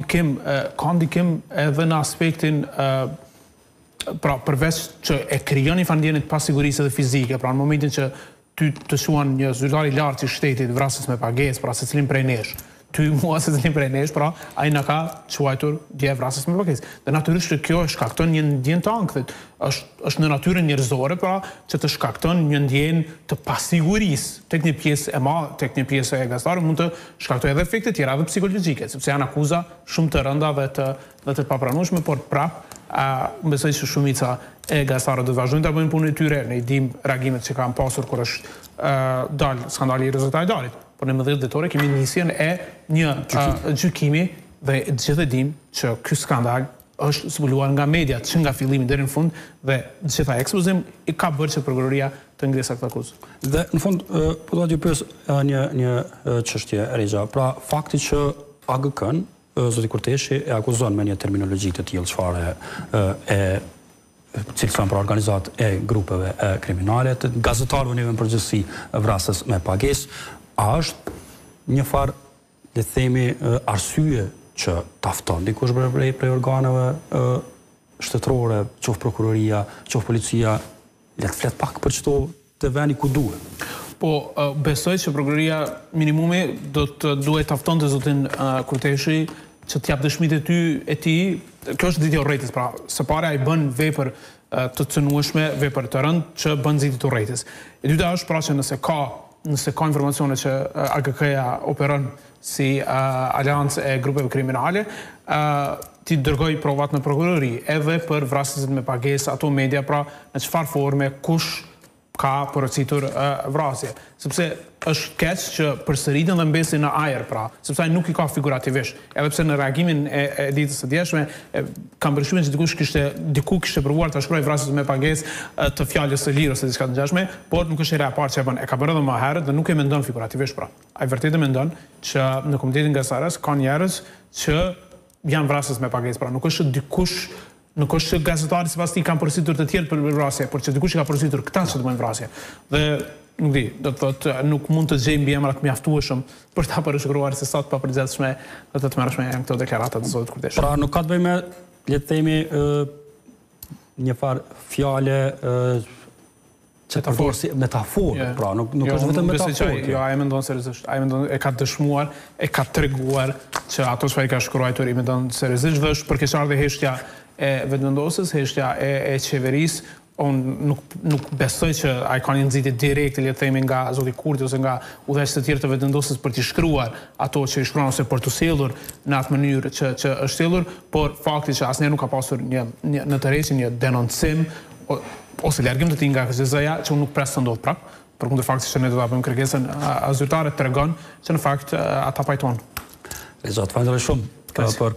ndikim edhe në aspektin pra përveç që e krijon një ndjenjë të pasigurisë edhe fizike, pra në momentin që ty të shuan një zyrtar i lartë i shtetit vrasës me pagesë, pra secilin prej nesh, ty mua secilin prej nesh, pra ai na ka quajtur dje vrasës me pagesë. Dhe natyrisht që kjo shkakton një ndjenjë të ankthit. Është në natyrën njerëzore, pra që të shkakton një ndjenjë të pasigurisë tek një pjesë e madhe, tek një pjesë e gazetarëve, mund të shkaktojë edhe efekte tjera edhe psikologjike, sepse janë akuza shumë të rënda dhe të papranueshme, por prap besoj që shumica e gazetarëve do të vazhdojnë të bëjnë punën e tyre, ne i dim reagimet që kanë pasur kur është dalë skandali i rezultatit dalit. Por në 10 dhjetor kemi nisjen e një gjykimi dhe gjithë e dim që ky skandal është zbuluar nga mediat që nga fillimi deri në fund dhe gjitha ekspozim i ka bërë që prokuroria të ngrisë këtë akuzë. Dhe në fund po do t'ju pyes një çështje Rexha, pra fakti që AGK-n zoti Kurteshi e akuzon me një terminologji të tillë çfarë cilëson për organizat e grupeve kriminale, të gazetarëve në përgjithësi vrasës me pagesë, a është një farë, le të themi, arsye që tafton dikush prej organeve shtetërore, qoftë prokuroria, qoftë policia, le të flet pak për çto të veni ku duhet. Po, besoj që prokuroria minimumi duhet tafton të zotin Kurteshi që t'jap dëshmitë e tij. Kjo është nxitja e urrëties, pra së pari ai bën vepër të cënueshme, vepër të rëndë që bën nxitje të urrëties. E dyta është pra që nëse ka informacione që AGK-ja operon si aleancë e grupeve kriminale, ti dërgoj provat në prokurori, edhe për vrasësit me pagesë, ato media, pra në çfarë forme, kush ka porositur vrasje. Sepse është keq që përsëritën dhe mbesin në ajër, pra, sepse ai nuk i ka figurativisht. Edhe pse në reagimin e ditës së djeshme kam përshtypjen që diku kishte provuar ta shkruaj vrasjes me pagesë të fjalës së lirë ose diçka të ngjashme, por nuk është e parë që e bën. E ka bërë edhe më herët dhe nuk e mendon figurativisht, pra. Ai vërtet e mendon që në komitetin gazetarës ka njerëz që janë vrasës me pagesë, pra nuk është dikush. Nuk është që gazetari sipas tij kanë porositur të tjerë për vrasje, por që dikush i ka porositur këta që të bëjnë vrasje. Dhe nuk di, do të thotë nuk mund të gjejmë emra të mjaftueshëm për ta përshkruar se sa të papërgjithshme dhe të tmerrshme janë këto deklarata të zotit Kurteshi. Pra nuk ka të bëjë me, le të themi, një farë fjale metaforë, pra nuk është vetëm metaforë. Jo, ai mendon seriozisht. Ai mendon e ka dëshmuar, e ka treguar që ato çfarë ka shkruar i mendon seriozisht dhe është përkeqësardhje heshtja e vetëvendosjes, heshtja e qeverisë. Unë nuk besoj që ai ka një nxitje direkte, le të themi, nga zoti Kurti ose nga udhëheqës të tjerë të vetëvendosjes për t'i shkruar ato që i shkruan ose për t'u sjellur në atë mënyrë që është sjellur, por fakti që asnjëherë nuk ka pasur në tërheqje një denoncim ose largim të tij nga KZ-ja, që unë nuk pres të ndodh prapë, përkundër faktit që ne do ta bëjmë kërkesën zyrtare, tregon që në fakt ata pajtojnë. Rexha, falenderoj shumë për